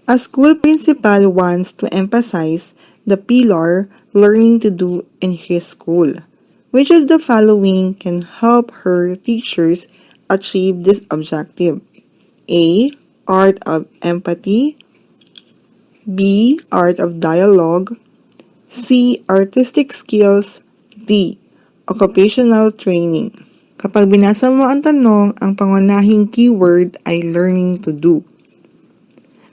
A school principal wants to emphasize the pillar learning to do in his school. Which of the following can help her teachers achieve this objective? A. Art of empathy. B. Art of dialogue. C. Artistic skills. D. Occupational training. Kapag binasa mo ang tanong, ang pangunahing keyword ay learning to do.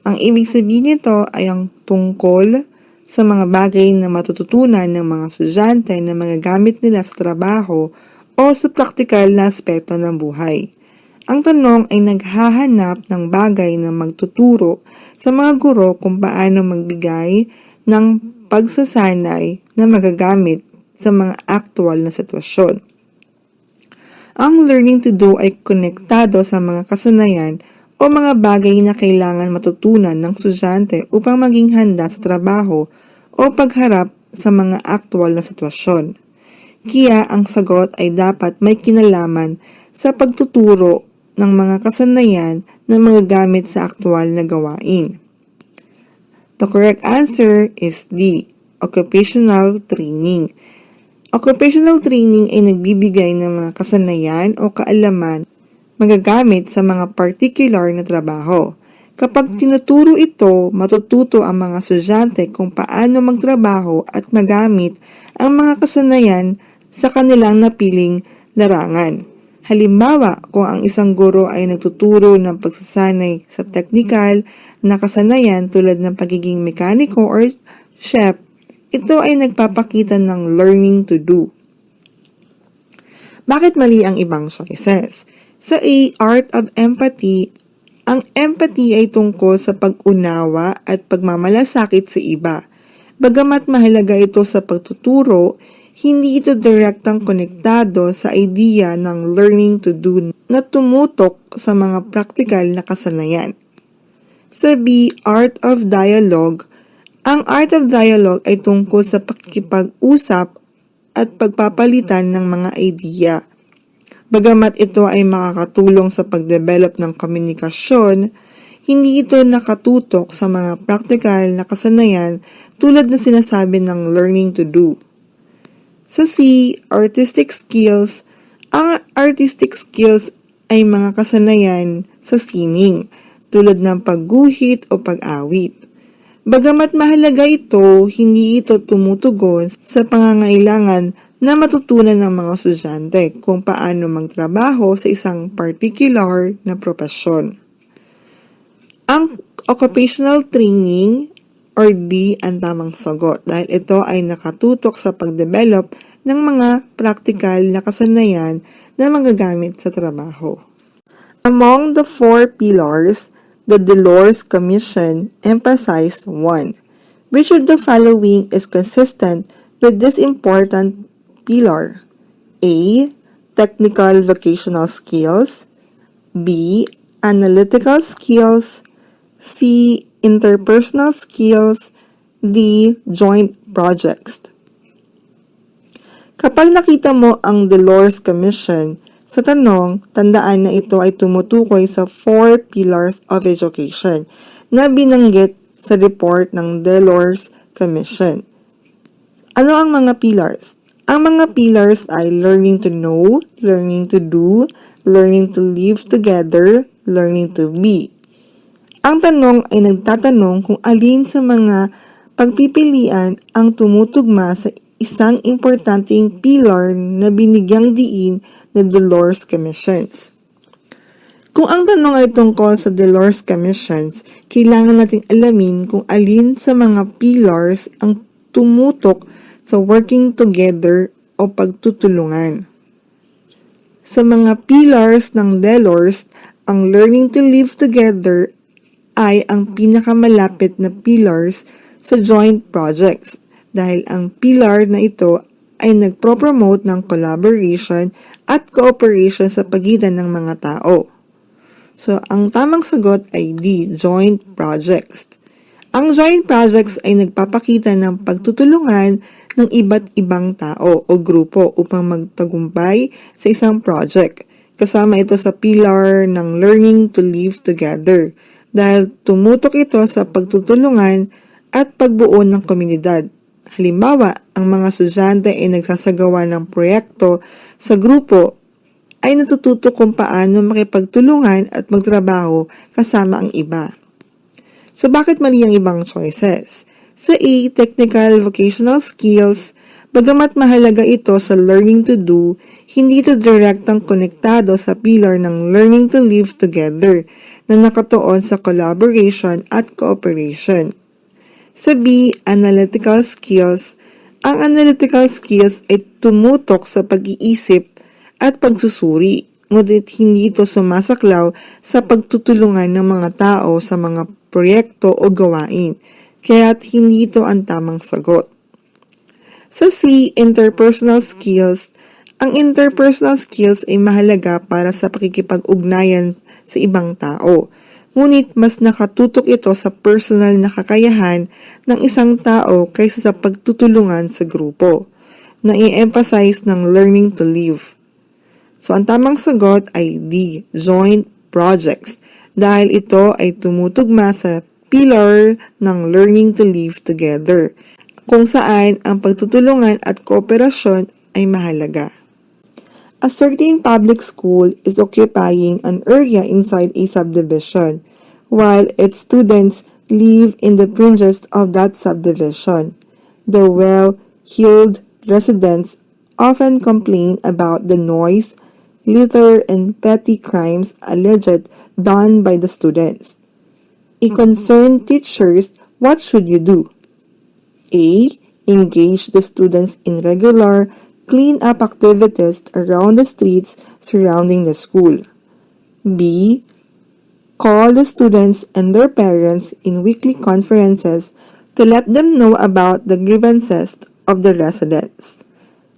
Ang ibig sabihin nito ay ang tungkol sa mga bagay na matututunan ng mga estudyante na magagamit nila sa trabaho o sa praktikal na aspeto ng buhay. Ang tanong ay naghahanap ng bagay na magtuturo sa mga guro kung paano magbigay ng pagsasanay na magagamit sa mga aktual na sitwasyon. Ang learning to do ay konektado sa mga kasanayan o mga bagay na kailangan matutunan ng estudyante upang maging handa sa trabaho o pagharap sa mga aktual na sitwasyon. Kaya ang sagot ay dapat may kinalaman sa pagtuturo ng mga kasanayan na magagamit sa aktual na gawain. The correct answer is D. Occupational training. Occupational training ay nagbibigay ng mga kasanayan o kaalaman magagamit sa mga particular na trabaho. Kapag tinuturo ito, matututo ang mga estudyante kung paano magtrabaho at magamit ang mga kasanayan sa kanilang napiling larangan. Halimbawa, kung ang isang guro ay nagtuturo ng pagsasanay sa technical na kasanayan tulad ng pagiging mekaniko or chef, ito ay nagpapakita ng learning to do. Bakit mali ang ibang choices? Sa A, Art of Empathy, ang empathy ay tungkol sa pag-unawa at pagmamalasakit sa iba. Bagamat mahalaga ito sa pagtuturo, hindi ito direktang konektado sa idea ng learning to do na tumutok sa mga praktikal na kasanayan. Sa B, Art of Dialogue, ang Art of Dialogue ay tungkol sa pakikipag-usap at pagpapalitan ng mga idea. Bagamat ito ay makakatulong sa pagdevelop ng komunikasyon, hindi ito nakatutok sa mga praktikal na kasanayan tulad na sinasabi ng learning to do. Sa C, Artistic Skills, ang artistic skills ay mga kasanayan sa sining tulad ng pagguhit o pag-awit. Bagamat mahalaga ito, hindi ito tumutugon sa pangangailangan na matutunan ng mga estudyante kung paano magtrabaho sa isang particular na propesyon. Ang occupational training or D ang tamang sagot dahil ito ay nakatutok sa pagdevelop ng mga praktikal na kasanayan na magagamit sa trabaho. Among the four pillars, the Delors Commission emphasized 1. Which of the following is consistent with this important pillar? A. Technical vocational skills. B. Analytical skills. C. Interpersonal skills. D. Joint projects. Kapag nakita mo ang Delors Commission sa tanong, tandaan na ito ay tumutukoy sa 4 pillars of education na binanggit sa report ng Delors Commission. Ano ang mga pillars? Ang mga pillars ay learning to know, learning to do, learning to live together, learning to be. Ang tanong ay nagtatanong kung alin sa mga pagpipilian ang tumutugma sa isang importanteng pillar na binigyang diin ng Delors Commissions. Kung ang tanong ay tungkol sa Delors Commissions, kailangan nating alamin kung alin sa mga pillars ang tumutok sa working together o pagtutulungan. Sa mga pillars ng Delors, ang learning to live together ay ang pinakamalapit na pillars sa joint projects dahil ang pillar na ito ay nagpropromote ng collaboration at cooperation sa pagitan ng mga tao. So, ang tamang sagot ay D, joint projects. Ang joint projects ay nagpapakita ng pagtutulungan ng iba't ibang tao o grupo upang magtagumpay sa isang project. Kasama ito sa pillar ng learning to live together dahil tumutok ito sa pagtutulungan at pagbuo ng komunidad. Halimbawa, ang mga estudyante ay nagsasagawa ng proyekto sa grupo ay natututo kung paano makipagtulungan at magtrabaho kasama ang iba. So bakit mali ang ibang choices? Sa A, technical vocational skills, bagamat mahalaga ito sa learning to do, hindi ito direktang konektado sa pillar ng learning to live together na nakatuon sa collaboration at cooperation. Sa B, analytical skills, ang analytical skills ay tumutok sa pag-iisip at pagsusuri, ngunit hindi ito sumasaklaw sa pagtutulungan ng mga tao sa mga proyekto o gawain, kaya't hindi ito ang tamang sagot. Sa C, interpersonal skills, ang interpersonal skills ay mahalaga para sa pakikipag-ugnayan sa ibang tao, ngunit mas nakatutok ito sa personal na kakayahan ng isang tao kaysa sa pagtutulungan sa grupo, na i-emphasize ng learning to live. So, ang tamang sagot ay D, joint projects, dahil ito ay tumutugma sa pillar ng learning to live together, kung saan ang pagtutulungan at kooperasyon ay mahalaga. A certain public school is occupying an area inside a subdivision, while its students live in the fringes of that subdivision. The well-heeled residents often complain about the noise, litter, and petty crimes alleged done by the students. A concerned teachers, what should you do? A. Engage the students in regular clean-up activities around the streets surrounding the school. B. Call the students and their parents in weekly conferences to let them know about the grievances of the residents.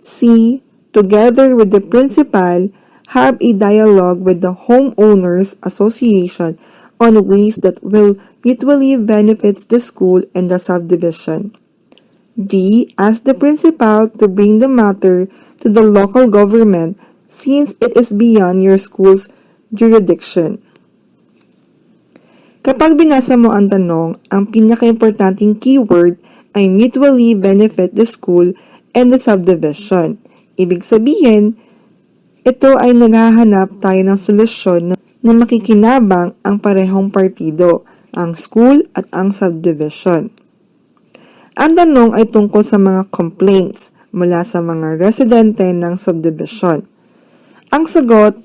C. Together with the principal, have a dialogue with the homeowners association on ways that will mutually benefit the school and the subdivision. D. Ask the principal to bring the matter to the local government since it is beyond your school's jurisdiction. Kapag binasa mo ang tanong, ang pinaka-importanting keyword ay mutually benefit the school and the subdivision. Ibig sabihin, ito ay naghahanap tayo ng solusyon na makikinabang ang parehong partido, ang school at ang subdivision. Ang tanong ay tungkol sa mga complaints mula sa mga residente ng subdivision. Ang sagot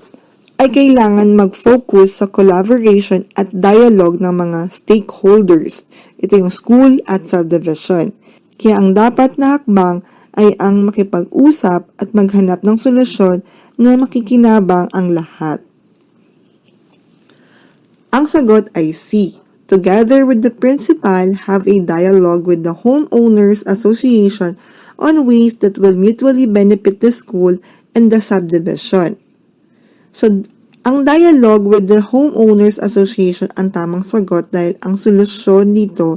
ay kailangan mag-focus sa collaboration at dialogue ng mga stakeholders. Ito yung school at subdivision. Kaya ang dapat na hakbang ay ang makipag-usap at maghanap ng solusyon na makikinabang ang lahat. Ang sagot ay C. Together with the principal, have a dialogue with the homeowners association on ways that will mutually benefit the school and the subdivision. So, ang dialogue with the homeowners association ang tamang sagot dahil ang solusyon dito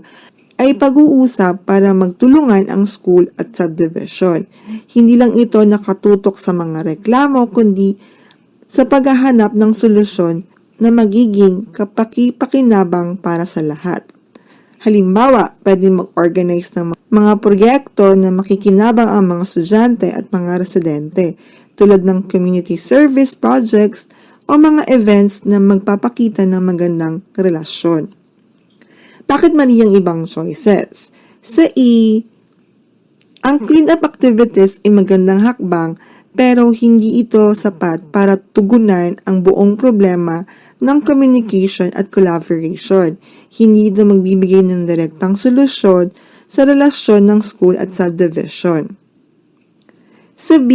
ay pag-uusap para magtulungan ang school at subdivision. Hindi lang ito nakatutok sa mga reklamo kundi sa paghahanap ng solusyon na magiging kapaki-pakinabang para sa lahat. Halimbawa, pwede mag-organize ng mga proyekto na makikinabang ang mga estudyante at mga residente tulad ng community service projects o mga events na magpapakita ng magandang relasyon. Bakit mali ang ibang choices? Sa E, ang clean-up activities ay magandang hakbang pero hindi ito sapat para tugunan ang buong problema ng communication at collaboration. Hindi ito magbibigay ng direktang solusyon sa relasyon ng school at subdivision. Sa B,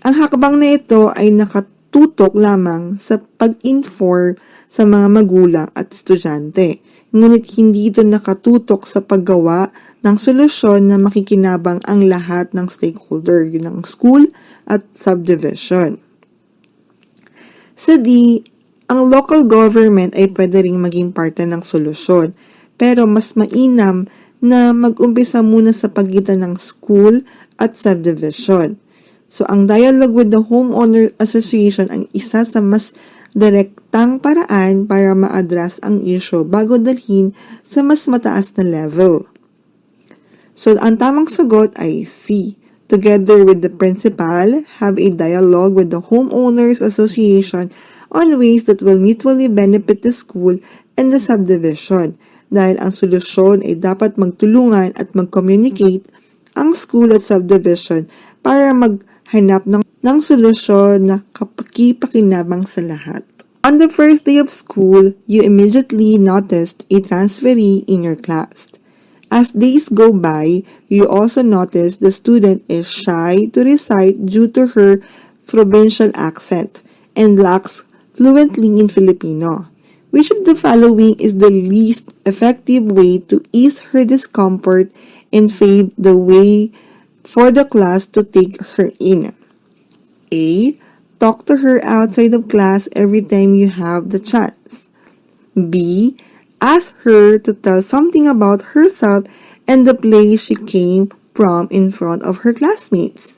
ang hakbang na ito ay nakatutok lamang sa pag-inform sa mga magulang at estudyante. Ngunit hindi ito nakatutok sa paggawa ng solusyon na makikinabang ang lahat ng stakeholder, yun ang school at subdivision. Sa D, ang local government ay pwede ring maging parte ng solusyon, pero mas mainam na mag-umpisa muna sa pagitan ng school at subdivision. So, ang dialogue with the homeowner association ang isa sa mas direktang paraan para ma-address ang issue bago dalhin sa mas mataas na level. So, ang tamang sagot ay C. Together with the principal, have a dialogue with the homeowners association on ways that will mutually benefit the school and the subdivision. Dahil ang solusyon ay dapat magtulungan at mag-communicate ang school at subdivision para maghanap ng solusyon na kapaki-pakinabang sa lahat. On the first day of school, you immediately noticed a transferee in your class. As days go by, you also notice the student is shy to recite due to her provincial accent and lacks fluently in Filipino. Which of the following is the least effective way to ease her discomfort and pave the way for the class to take her in? A. Talk to her outside of class every time you have the chance. B. Ask her to tell something about herself and the place she came from in front of her classmates.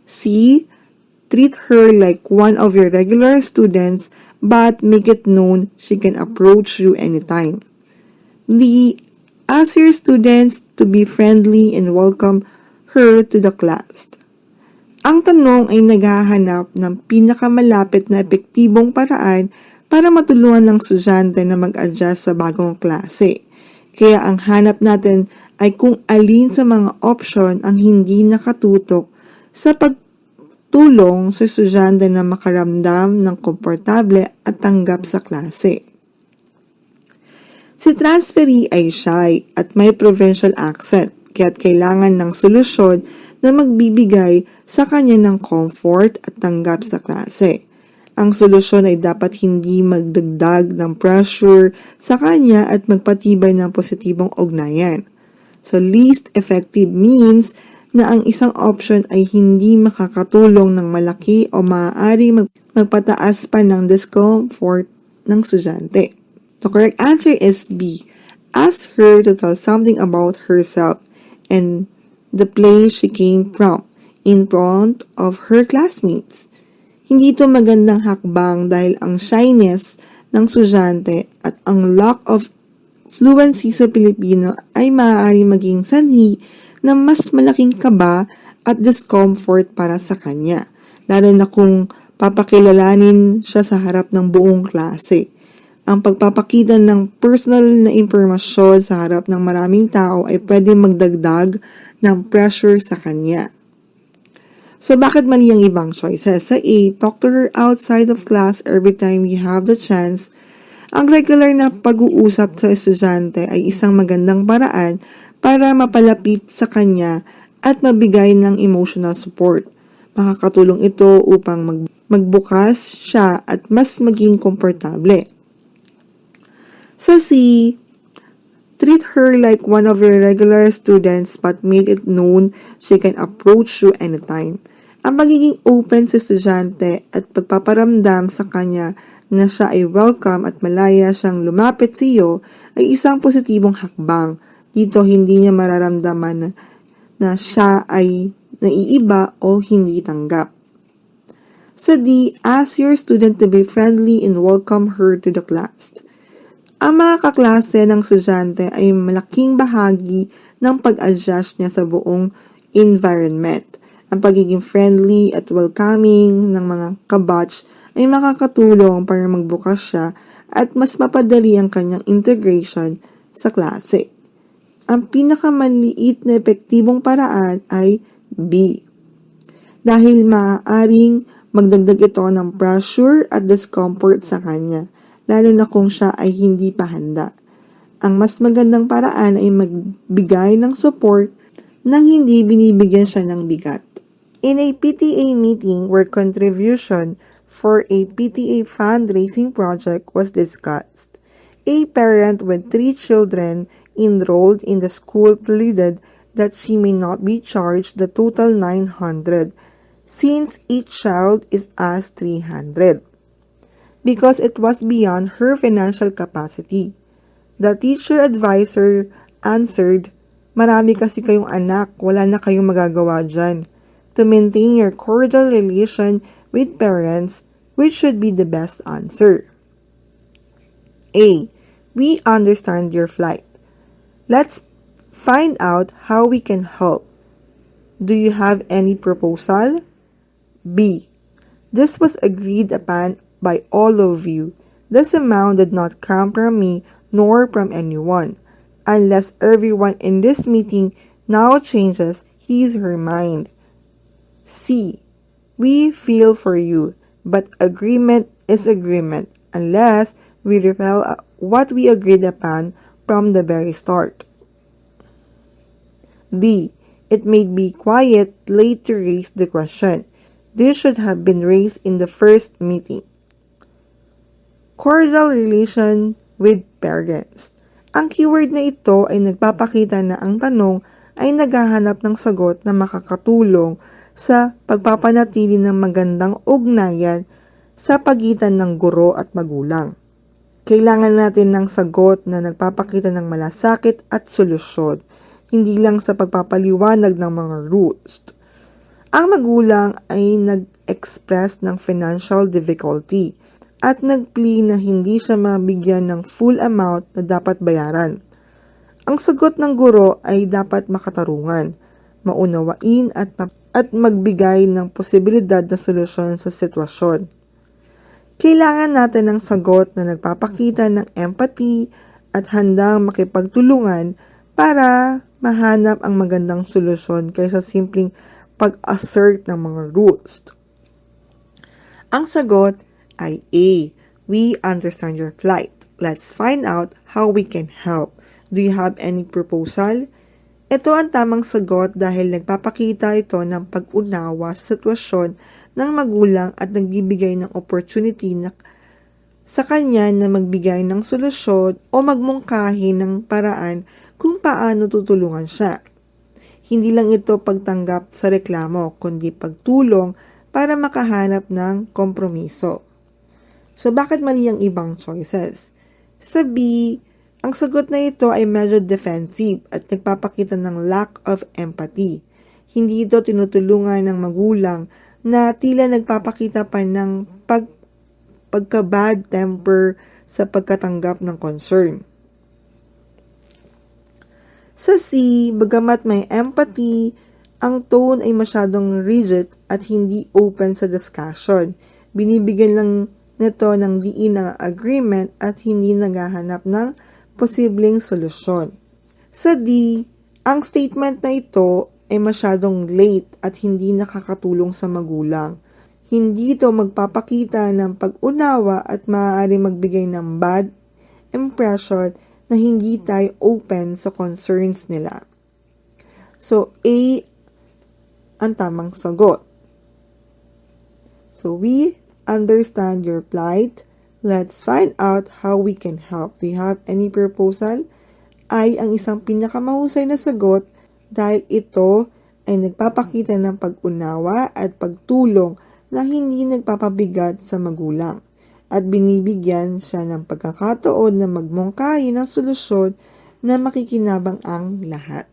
C. Treat her like one of your regular students but make it known she can approach you anytime. D. Ask your students to be friendly and welcome her to the class. Ang tanong ay naghahanap ng pinakamalapit na epektibong paraan para matulungan ng estudyante na mag-adjust sa bagong klase. Kaya ang hanap natin ay kung alin sa mga option ang hindi nakatutok sa pagtulong sa estudyante na makaramdam ng komportable at tanggap sa klase. Si transferee ay shy at may provincial accent, kaya't kailangan ng solusyon na magbibigay sa kanya ng comfort at tanggap sa klase. Ang solusyon ay dapat hindi magdagdag ng pressure sa kanya at magpatibay ng positibong ugnayan. So, least effective means na ang isang option ay hindi makakatulong ng malaki o maaari magpataas pa ng discomfort ng estudyante. The correct answer is B. Ask her to tell something about herself and the place she came from in front of her classmates. Hindi ito magandang hakbang dahil ang shyness ng estudyante at ang lack of fluency sa Pilipino ay maaari maging sanhi ng mas malaking kaba at discomfort para sa kanya, lalo na kung papakilalanin siya sa harap ng buong klase. Ang pagpapakita ng personal na impormasyon sa harap ng maraming tao ay pwede magdagdag ng pressure sa kanya. So, bakit mali ang ibang choices? Sa A, talk to her outside of class every time you have the chance. Ang regular na pag-uusap sa estudyante ay isang magandang paraan para mapalapit sa kanya at mabigay ng emotional support. Makakatulong ito upang magbukas siya at mas maging komportable. Sa C, treat her like one of your regular students but make it known she can approach you anytime. Ang pagiging open sa estudyante at pagpaparamdam sa kanya na siya ay welcome at malaya siyang lumapit sa iyo ay isang positibong hakbang. Dito hindi niya mararamdaman na siya ay naiiba o hindi tanggap. Sa D, ask your student to be friendly and welcome her to the class. Ang mga kaklase ng estudyante ay malaking bahagi ng pag-adjust niya sa buong environment. Ang pagiging friendly at welcoming ng mga kabatch ay makakatulong para magbukas siya at mas mapadali ang kanyang integration sa klase. Ang pinakamaliit na epektibong paraan ay B. Dahil maaaring magdagdag ito ng pressure at discomfort sa kanya, lalo na kung siya ay hindi pa handa. Ang mas magandang paraan ay magbigay ng support nang hindi binibigyan siya ng bigat. In a PTA meeting where contribution for a PTA fundraising project was discussed, a parent with 3 children enrolled in the school pleaded that she may not be charged the total 900 since each child is asked 300. Because it was beyond her financial capacity. The teacher advisor answered, "Marami kasi kayong anak, wala na kayong magagawa dyan. To maintain your cordial relation with parents, Which should be the best answer? A. We understand your plight. Let's find out how we can help. Do you have any proposal? B. This was agreed upon by all of you. This amount did not come from me nor from anyone, unless everyone in this meeting now changes his or her mind. C. We feel for you, but agreement is agreement unless we repel what we agreed upon from the very start. D. It may be quite late to raise the question. This should have been raised in the first meeting. Cordial relation with parents. Ang keyword na ito ay nagpapakita na ang tanong ay naghahanap ng sagot na makakatulong sa pagpapanatili ng magandang ugnayan sa pagitan ng guro at magulang. Kailangan natin ng sagot na nagpapakita ng malasakit at solusyon, hindi lang sa pagpapaliwanag ng mga rules. Ang magulang ay nag-express ng financial difficulty at nag-plea na hindi siya mabigyan ng full amount na dapat bayaran. Ang sagot ng guro ay dapat makatarungan, maunawain at magbigay ng posibilidad na solusyon sa sitwasyon. Kailangan natin ng sagot na nagpapakita ng empathy at handang makipagtulungan para mahanap ang magandang solusyon kaysa simpleng pag-assert ng mga rules. Ang sagot ay A. We understand your plight. Let's find out how we can help. Do you have any proposal? Ito ang tamang sagot dahil nagpapakita ito ng pag-unawa sa sitwasyon ng magulang at nagbibigay ng opportunity sa kanya na magbigay ng solusyon o magmungkahi ng paraan kung paano tutulungan siya. Hindi lang ito pagtanggap sa reklamo, kundi pagtulong para makahanap ng kompromiso. So, bakit mali ang ibang choices? Sa B, ang sagot na ito ay medyo defensive at nagpapakita ng lack of empathy. Hindi ito tinutulungan ng magulang na tila nagpapakita pa ng pagka-bad temper sa pagkatanggap ng concern. Sa C, bagamat may empathy, ang tone ay masyadong rigid at hindi open sa discussion. Binibigyan lang nito ng diin na agreement at hindi naghahanap ng posibleng solusyon. Sa D, ang statement na ito ay masyadong late at hindi nakakatulong sa magulang. Hindi ito magpapakita ng pag-unawa at maaaring magbigay ng bad impression na hindi tayo open sa concerns nila. So, A ang tamang sagot. So, we understand your plight. Let's find out how we can help. Do you have any proposal? Ay ang isang pinakamahusay na sagot dahil ito ay nagpapakita ng pag-unawa at pagtulong na hindi nagpapabigat sa magulang at binibigyan siya ng pagkakataon na magmungkahi ng solusyon na makikinabang ang lahat.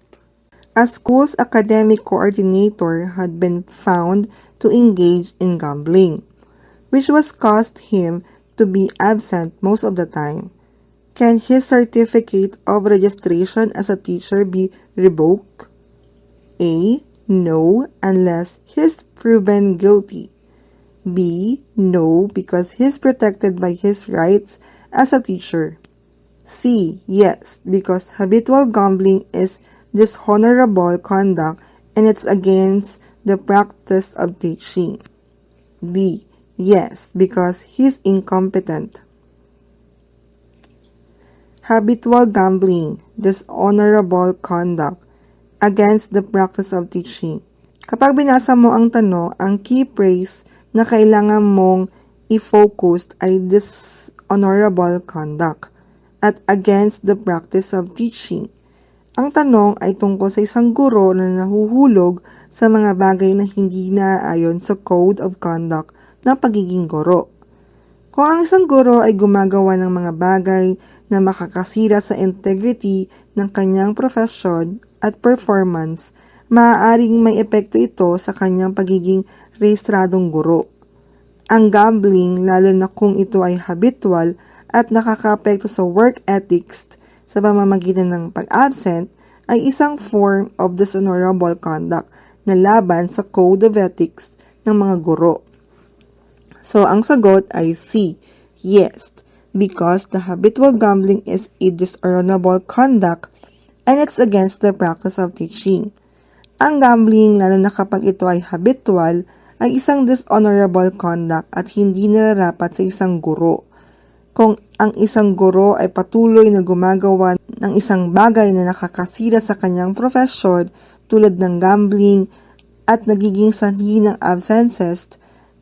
A school's academic coordinator had been found to engage in gambling, which was caused him to be absent most of the time. Can his certificate of registration as a teacher be revoked? A. No, unless he's proven guilty. B. No, because he's protected by his rights as a teacher. C. Yes, because habitual gambling is dishonorable conduct and it's against the practice of teaching. D. Yes, because he's incompetent. Habitual gambling, dishonorable conduct, against the practice of teaching. Kapag binasa mo ang tanong, ang key phrase na kailangan mong i-focus ay dishonorable conduct at against the practice of teaching. Ang tanong ay tungkol sa isang guro na nahuhulog sa mga bagay na hindi naaayon sa Code of Conduct ng pagiging guro. Kung ang isang guro ay gumagawa ng mga bagay na makakasira sa integrity ng kanyang profesyon at performance, maaaring may epekto ito sa kanyang pagiging rehistradong guro. Ang gambling, lalo na kung ito ay habitual at nakakaapekto sa work ethics sa pamamagitan ng pag-absent, ay isang form of dishonorable conduct na laban sa Code of Ethics ng mga guro. So, ang sagot ay C. Yes, because the habitual gambling is a dishonorable conduct and it's against the practice of teaching. Ang gambling, lalo na kapag ito ay habitual, ay isang dishonorable conduct at hindi nararapat sa isang guro. Kung ang isang guro ay patuloy na gumagawa ng isang bagay na nakakasira sa kanyang profesyon tulad ng gambling at nagiging sanhi ng absences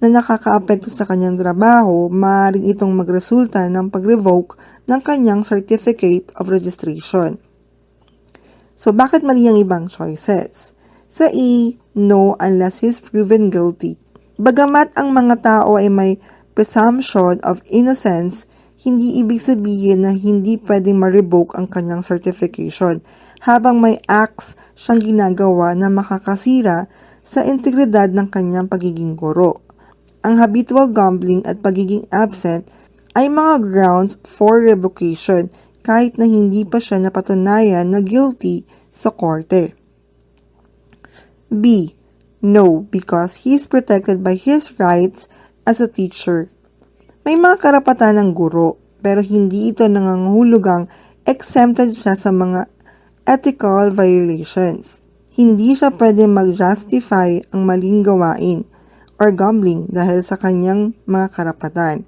na nakakaapekto sa kanyang trabaho, maaaring itong magresulta ng pag-revoke ng kanyang Certificate of Registration. So, bakit mali ang ibang choices? Sa A, no unless he's proven guilty. Bagamat ang mga tao ay may presumption of innocence, hindi ibig sabihin na hindi pwedeng ma-revoke ang kanyang certification habang may acts siyang ginagawa na makakasira sa integridad ng kanyang pagiging guro. Ang habitual gambling at pagiging absent ay mga grounds for revocation kahit na hindi pa siya napatunayan na guilty sa korte. B. No, because he is protected by his rights as a teacher. May mga karapatan ng guro, pero hindi ito nangangahulugang exempted siya sa mga ethical violations. Hindi siya pwede mag-justify ang maling gawain or gambling dahil sa kanyang mga karapatan.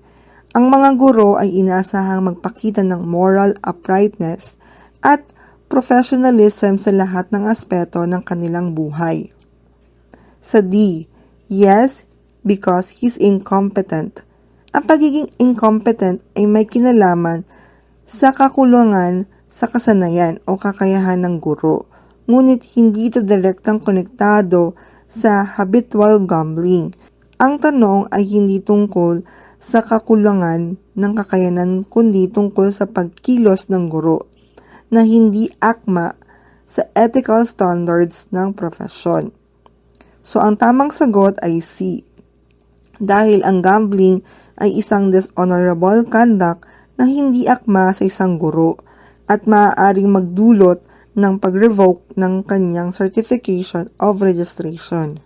Ang mga guro ay inaasahang magpakita ng moral uprightness at professionalism sa lahat ng aspeto ng kanilang buhay. Sa D, yes, because he's incompetent. Ang pagiging incompetent ay may kinalaman sa kakulangan sa kasanayan o kakayahan ng guro, ngunit hindi ito direktang konektado sa habitual gambling. Ang tanong ay hindi tungkol sa kakulangan ng kakayanan kundi tungkol sa pagkilos ng guro na hindi akma sa ethical standards ng profesyon. So, ang tamang sagot ay C. Dahil ang gambling ay isang dishonorable conduct na hindi akma sa isang guro at maaaring magdulot ng pag-revoke ng kanyang certification of registration.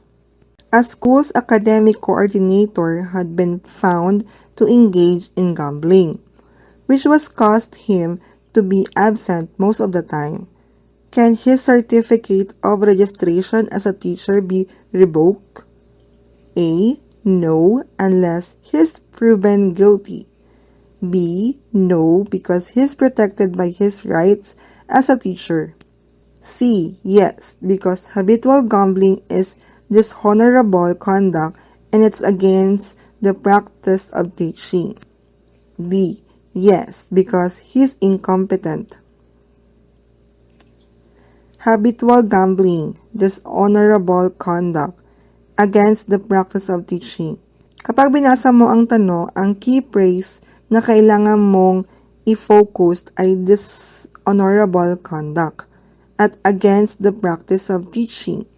A school's academic coordinator had been found to engage in gambling, which was caused him to be absent most of the time. Can his certificate of registration as a teacher be revoked? A. No, unless he's proven guilty. B. No, because he's protected by his rights as a teacher. C. Yes, because habitual gambling is dishonorable conduct and it's against the practice of teaching. D. Yes, because he's incompetent. Habitual gambling, dishonorable conduct, against the practice of teaching. Kapag binasa mo ang tanong, ang key phrase na kailangan mong i-focus ay dishonorable conduct at against the practice of teaching.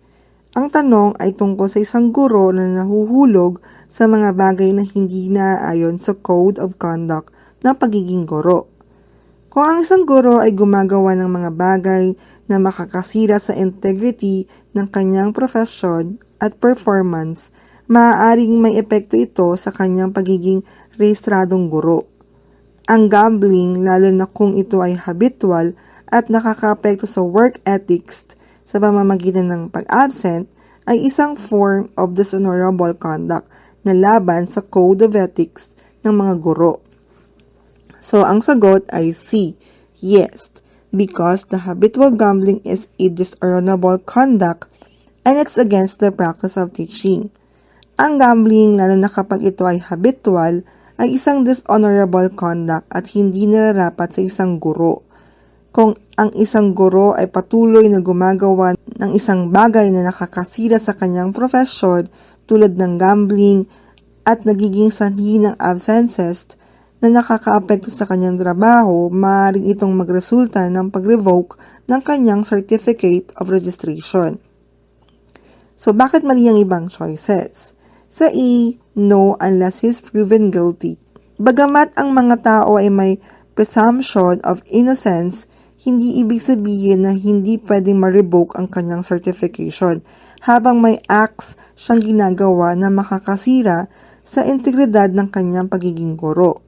Ang tanong ay tungkol sa isang guro na nahuhulog sa mga bagay na hindi naaayon sa Code of Conduct ng pagiging guro. Kung ang isang guro ay gumagawa ng mga bagay na makakasira sa integrity ng kanyang profesyon at performance, maaaring may epekto ito sa kanyang pagiging rehistradong guro. Ang gambling, lalo na kung ito ay habitual at nakakaapekto sa work ethics sa pamamagitan ng pag-absent, ay isang form of dishonorable conduct na laban sa Code of Ethics ng mga guro. So, ang sagot ay C. Yes, because the habitual gambling is a dishonorable conduct and it's against the practice of teaching. Ang gambling, lalo na kapag ito ay habitual, ay isang dishonorable conduct at hindi nararapat sa isang guro. Kung ang isang guro ay patuloy na gumagawa ng isang bagay na nakakasira sa kanyang profesyon tulad ng gambling at nagiging sanhi ng absences na nakakaapekto sa kanyang trabaho, maaaring itong magresulta ng pag-revoke ng kanyang Certificate of Registration. So, bakit mali ang ibang choices? Sa E, no unless he's proven guilty. Bagamat ang mga tao ay may presumption of innocence, hindi ibig sabihin na hindi pwedeng ma-revoke ang kanyang certification habang may acts siyang ginagawa na makakasira sa integridad ng kanyang pagiging guro.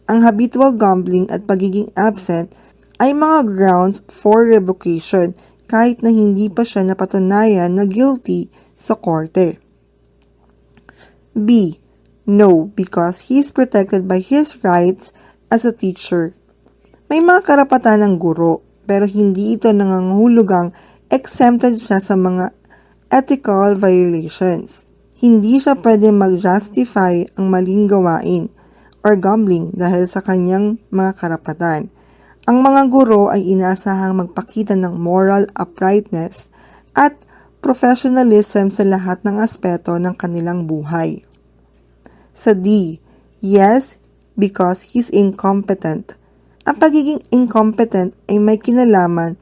Ang habitual gambling at pagiging absent ay mga grounds for revocation kahit na hindi pa siya napatunayan na guilty sa korte. B. No, because he is protected by his rights as a teacher. May mga karapatan ng guro, pero hindi ito nangangahulugang exempted siya sa mga ethical violations. Hindi siya pwede mag-justify ang maling gawain or gambling dahil sa kanyang mga karapatan. Ang mga guro ay inaasahang magpakita ng moral uprightness at professionalism sa lahat ng aspeto ng kanilang buhay. Sa D, yes, because he's incompetent. Ang pagiging incompetent ay may kinalaman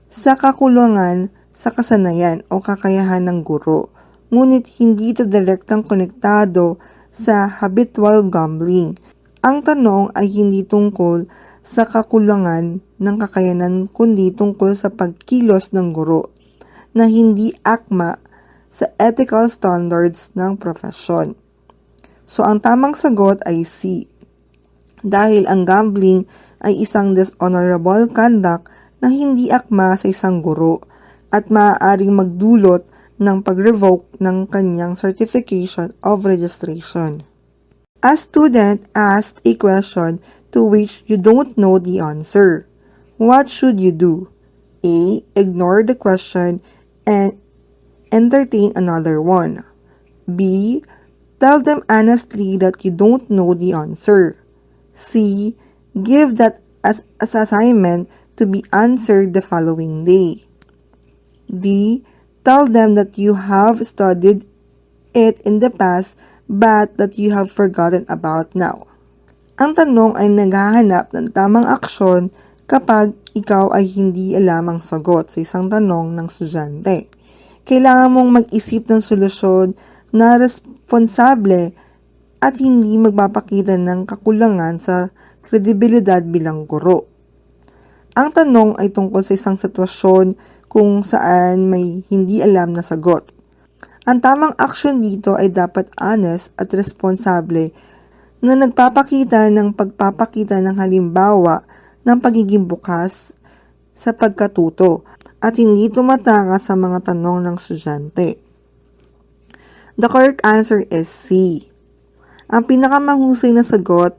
sa kakulangan sa kasanayan o kakayahan ng guro, ngunit hindi ito direktang konektado sa habitual gambling. Ang tanong ay hindi tungkol sa kakulangan ng kakayanan kundi tungkol sa pagkilos ng guro na hindi akma sa ethical standards ng profesyon. So, ang tamang sagot ay C. Dahil ang gambling ay isang dishonorable conduct na hindi akma sa isang guro at maaaring magdulot ng pag-revoke ng kanyang certification of registration. A student asked a question to which you don't know the answer. What should you do? A. Ignore the question and entertain another one. B. Tell them honestly that you don't know the answer. C. Give that as assignment to be answered the following day. D. Tell them that you have studied it in the past but that you have forgotten about now. Ang tanong ay naghahanap ng tamang aksyon kapag ikaw ay hindi alam ang sagot sa isang tanong ng estudyante. Kailangan mong mag-isip ng solusyon na responsable at hindi magpapakita ng kakulangan sa kredibilidad bilang guro. Ang tanong ay tungkol sa isang sitwasyon kung saan may hindi alam na sagot. Ang tamang aksyon dito ay dapat honest at responsable na nagpapakita ng pagpapakita ng halimbawa ng pagiging bukas sa pagkatuto at hindi tumatanga sa mga tanong ng estudyante. The correct answer is C. Ang pinakamahusay na sagot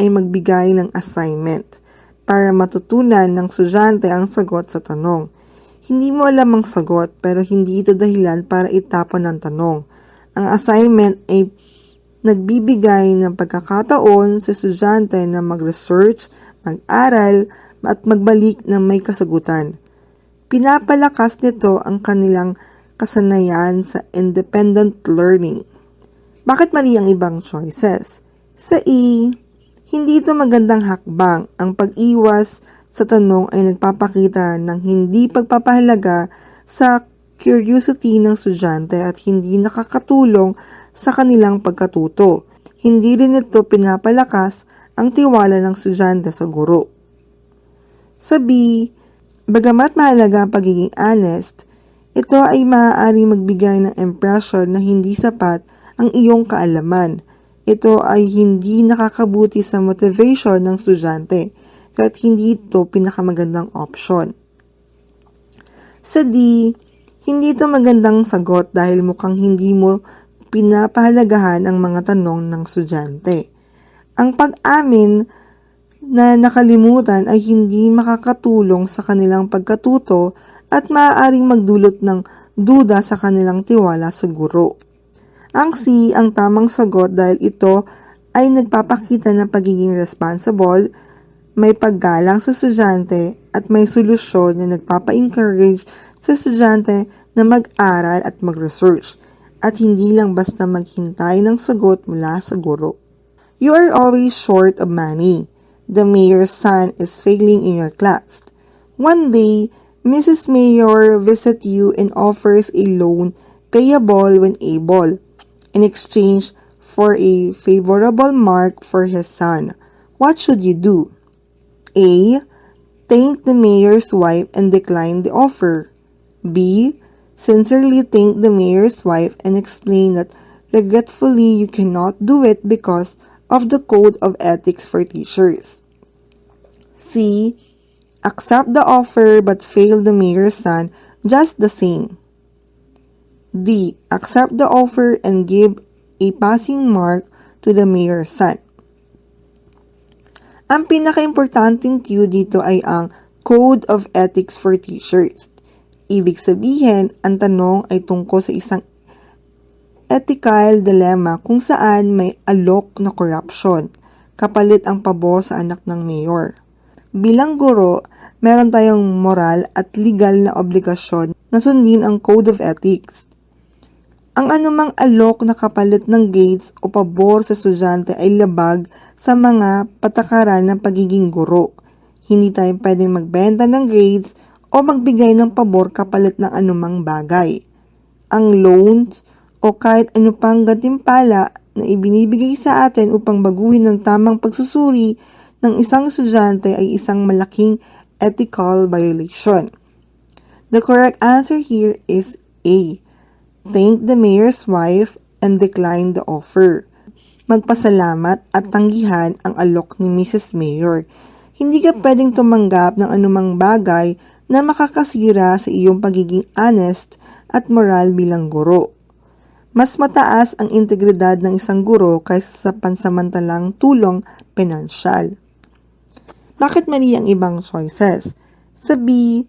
ay magbigay ng assignment para matutunan ng estudyante ang sagot sa tanong. Hindi mo alam ang sagot pero hindi ito dahilan para itapon ang tanong. Ang assignment ay nagbibigay ng pagkakataon sa estudyante na mag-research, mag-aral, at magbalik ng may kasagutan. Pinapalakas nito ang kanilang kasanayan sa independent learning. Bakit mali ang ibang choices? Sa E, hindi ito magandang hakbang. Ang pag-iwas sa tanong ay nagpapakita ng hindi pagpapahalaga sa curiosity ng estudyante at hindi nakakatulong sa kanilang pagkatuto. Hindi rin ito pinapalakas ang tiwala ng estudyante sa guro. Sa B, bagamat mahalaga ang pagiging honest, ito ay maaaring magbigay ng impression na hindi sapat ang iyong kaalaman. Ito ay hindi nakakabuti sa motivation ng estudyante, kahit hindi ito pinakamagandang option. Sa D, hindi ito magandang sagot dahil mukhang hindi mo pinapahalagahan ang mga tanong ng estudyante. Ang pag-amin na nakalimutan ay hindi makakatulong sa kanilang pagkatuto at maaaring magdulot ng duda sa kanilang tiwala sa guro. Ang C ang tamang sagot dahil ito ay nagpapakita ng pagiging responsible, may paggalang sa estudyante at may solusyon na nagpapa-encourage sa estudyante na mag-aral at mag-research at hindi lang basta maghintay ng sagot mula sa guro. You are always short of money. The mayor's son is failing in your class. One day, Mrs. Mayor visits you and offers a loan payable when able. in exchange for a favorable mark for his son. What should you do? A. Thank the mayor's wife and decline the offer. B. Sincerely thank the mayor's wife and explain that regretfully you cannot do it because of the code of ethics for teachers. C. Accept the offer but fail the mayor's son just the same. D. Accept the offer and give a passing mark to the mayor's son. Ang pinaka-importanting cue dito ay ang Code of Ethics for Teachers. Ibig sabihin, ang tanong ay tungkol sa isang ethical dilemma kung saan may alok na corruption, kapalit ang pabor sa anak ng mayor. Bilang guro, meron tayong moral at legal na obligasyon na sundin ang Code of Ethics. Ang anumang alok na kapalit ng grades o pabor sa estudyante ay labag sa mga patakaran ng pagiging guro. Hindi tayo pwedeng magbenta ng grades o magbigay ng pabor kapalit ng anumang bagay. Ang loans o kahit ano pang gantimpala na ibinibigay sa atin upang baguhin ang tamang pagsusuri ng isang estudyante ay isang malaking ethical violation. The correct answer here is A. Thank the mayor's wife and decline the offer. Magpasalamat at tanggihan ang alok ni Mrs. Mayor. Hindi ka pwedeng tumanggap ng anumang bagay na makakasira sa iyong pagiging honest at moral bilang guro. Mas mataas ang integridad ng isang guro kaysa sa pansamantalang tulong pinansyal. Bakit mali ang ibang choices? Sa B,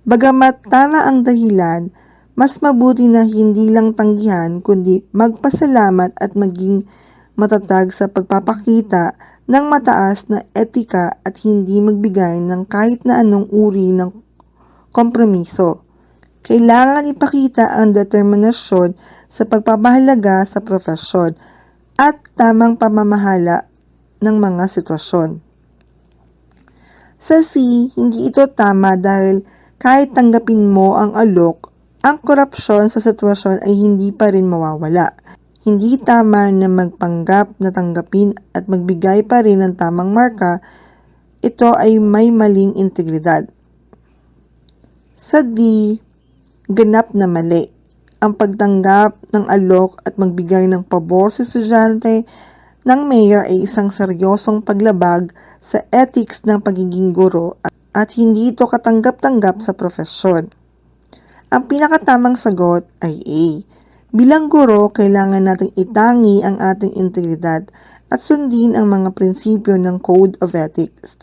bagamat tama ang dahilan, mas mabuti na hindi lang tanggihan kundi magpasalamat at maging matatag sa pagpapakita ng mataas na etika at hindi magbigay ng kahit na anong uri ng kompromiso. Kailangan ipakita ang determinasyon sa pagpapahalaga sa profesyon at tamang pamamahala ng mga sitwasyon. Sa C, hindi ito tama dahil kahit tanggapin mo ang alok, ang korupsyon sa sitwasyon ay hindi pa rin mawawala. Hindi tama na magpanggap na tanggapin at magbigay pa rin ng tamang marka, ito ay may maling integridad. Sa D, ganap na mali. Ang pagtanggap ng alok at magbigay ng pabor sa estudyante ng mayor ay isang seryosong paglabag sa ethics ng pagiging guro at hindi ito katanggap-tanggap sa profesyon. Ang pinakatamang sagot ay A. Bilang guro, kailangan nating itangi ang ating integridad at sundin ang mga prinsipyo ng Code of Ethics.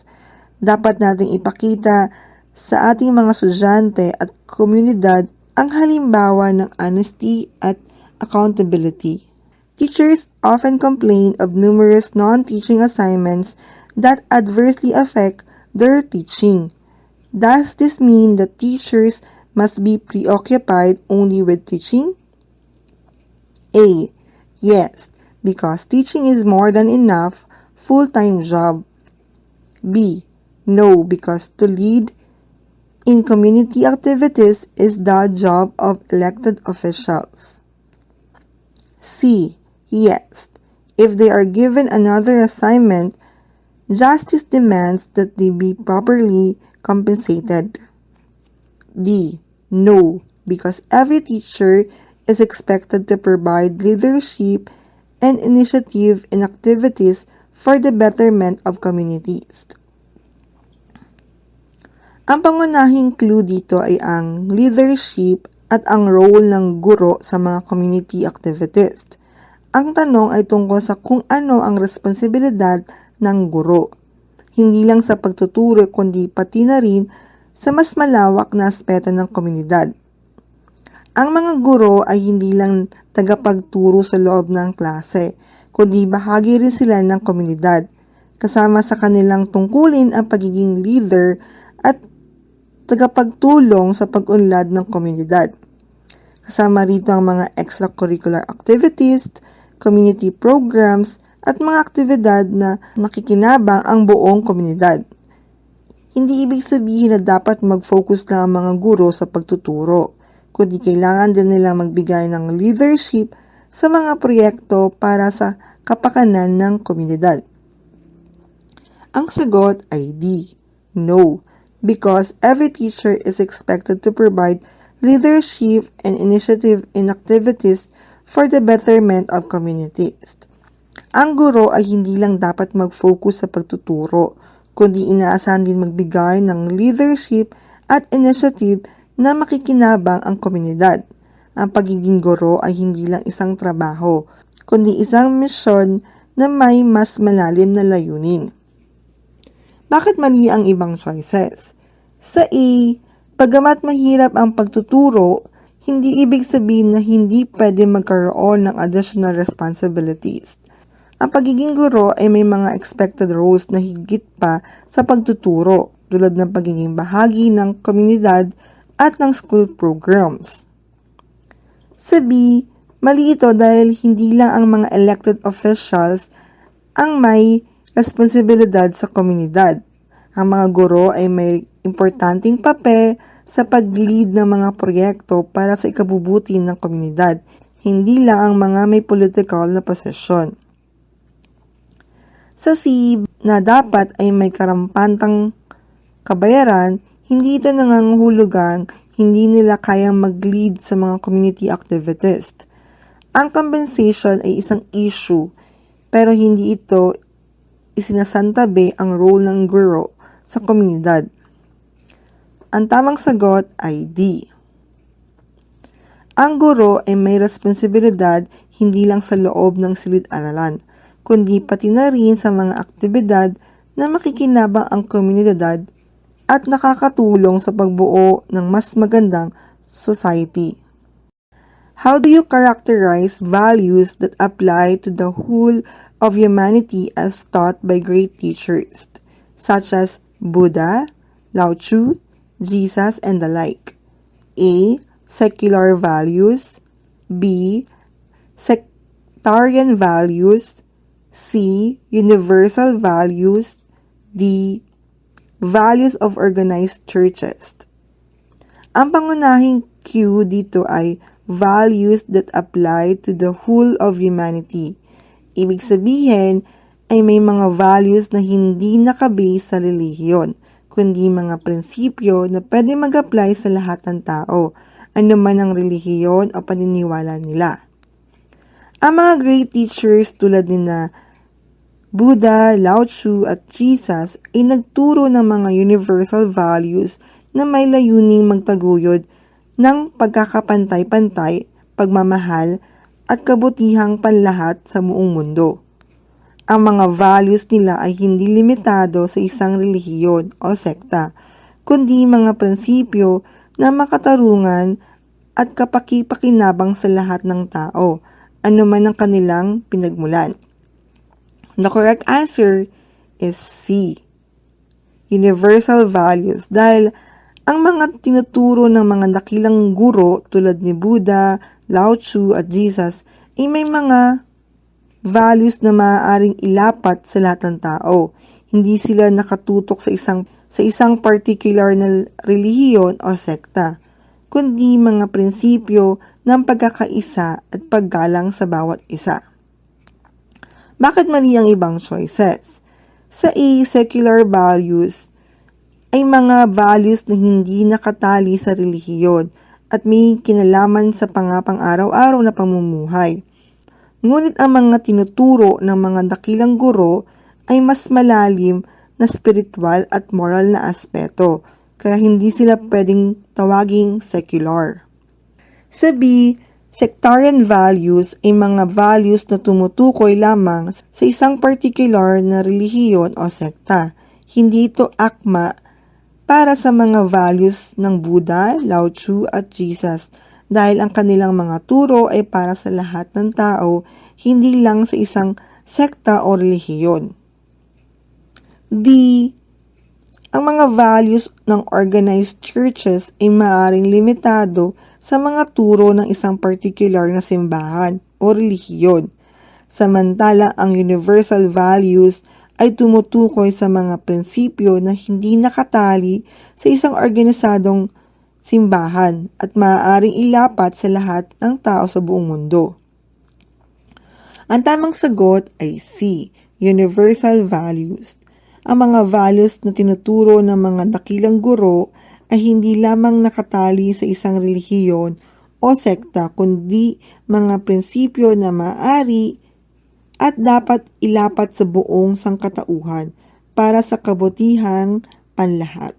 Dapat nating ipakita sa ating mga estudyante at komunidad ang halimbawa ng honesty at accountability. Teachers often complain of numerous non-teaching assignments that adversely affect their teaching. Does this mean that teachers must be preoccupied only with teaching? A. Yes, because teaching is more than enough full-time job. B. No, because to lead in community activities is the job of elected officials. C. Yes, if they are given another assignment, justice demands that they be properly compensated. D. No, because every teacher is expected to provide leadership and initiative in activities for the betterment of communities. Ang pangunahing clue dito ay ang leadership at ang role ng guro sa mga community activities. Ang tanong ay tungkol sa kung ano ang responsibilidad ng guro. Hindi lang sa pagtuturo kundi pati na rin sa mas malawak na aspeto ng komunidad. Ang mga guro ay hindi lang tagapagturo sa loob ng klase, kundi bahagi rin sila ng komunidad. Kasama sa kanilang tungkulin ang pagiging leader at tagapagtulong sa pag-unlad ng komunidad. Kasama rito ang mga extracurricular activities, community programs, at mga aktibidad na makikinabang ang buong komunidad. Hindi ibig sabihin na dapat mag-focus lang ang mga guro sa pagtuturo, kundi kailangan din nilang magbigay ng leadership sa mga proyekto para sa kapakanan ng komunidad? Ang sagot ay D. No, because every teacher is expected to provide leadership and initiative in activities for the betterment of communities. Ang guro ay hindi lang dapat mag-focus sa pagtuturo, kundi inaasahan din magbigay ng leadership at initiative na makikinabang ang komunidad. Ang pagiging guro ay hindi lang isang trabaho, kundi isang misyon na may mas malalim na layunin. Bakit mali ang ibang choices? Sa A, bagamat mahirap ang pagtuturo, hindi ibig sabihin na hindi pwede magkaroon ng additional responsibilities. Ang pagiging guro ay may mga expected roles na higit pa sa pagtuturo, tulad ng pagiging bahagi ng komunidad at ng school programs. Sa B, mali ito dahil hindi lang ang mga elected officials ang may responsibilidad sa komunidad. Ang mga guro ay may importanteng papel sa pag-lead ng mga proyekto para sa ikabubuti ng komunidad, hindi lang ang mga may political na posisyon. Sa C, na dapat ay may karampatang kabayaran, hindi ito nangangahulugang hindi nila kayang mag-lead sa mga community activities. Ang compensation ay isang issue, pero hindi ito isinasantabi ang role ng guro sa komunidad. Ang tamang sagot ay D. Ang guro ay may responsibilidad hindi lang sa loob ng silid-aralan, kundi pati na rin sa mga aktibidad na makikinabang ang komunidad at nakakatulong sa pagbuo ng mas magandang society. How do you characterize values that apply to the whole of humanity as taught by great teachers, such as Buddha, Lao Tzu, Jesus, and the like? A. Secular values. B. Sectarian values. C. Universal values. D. Values of organized churches. Ang pangunahing cue dito ay values that apply to the whole of humanity. Ibig sabihin ay may mga values na hindi nakabase sa relihiyon, kundi mga prinsipyo na pwede mag-apply sa lahat ng tao, anuman ang relihiyon o paniniwala nila. Ang mga great teachers tulad ni Buddha, Lao Tzu at Jesus ay nagturo ng mga universal values na may layuning magtaguyod ng pagkakapantay-pantay, pagmamahal at kabutihang panlahat sa buong mundo. Ang mga values nila ay hindi limitado sa isang relihiyon o sekta, kundi mga prinsipyo na makatarungan at kapaki-pakinabang sa lahat ng tao, anuman ang kanilang pinagmulan. The correct answer is C. Universal values, dahil ang mga tinuturo ng mga dakilang guro tulad ni Buddha, Lao Tzu at Jesus ay may mga values na maaaring ilapat sa lahat ng tao. Hindi sila nakatutok sa isang particular na relihiyon o sekta, kundi mga prinsipyo ng pagkakaisa at paggalang sa bawat isa. Bakit mali ang ibang choices? Sa A, secular values ay mga values na hindi nakatali sa relihiyon at may kinalaman sa pang-araw-araw na pamumuhay. Ngunit ang mga tinuturo ng mga dakilang guro ay mas malalim na spiritual at moral na aspeto, kaya hindi sila pwedeng tawaging secular. Sa B, sectarian values ay mga values na tumutukoy lamang sa isang particular na relihiyon o sekta. Hindi ito akma para sa mga values ng Buddha, Lao Tzu at Jesus, dahil ang kanilang mga turo ay para sa lahat ng tao, hindi lang sa isang sekta o relihiyon. D. Ang mga values ng organized churches ay maaaring limitado sa mga turo ng isang particular na simbahan o relihiyon. Samantala, ang universal values ay tumutukoy sa mga prinsipyo na hindi nakatali sa isang organisadong simbahan at maaaring ilapat sa lahat ng tao sa buong mundo. Ang tamang sagot ay C. Universal values. Ang mga values na tinuturo ng mga dakilang guro ay hindi lamang nakatali sa isang relihiyon o sekta kundi mga prinsipyo na maaari at dapat ilapat sa buong sangkatauhan para sa kabutihang panlahat.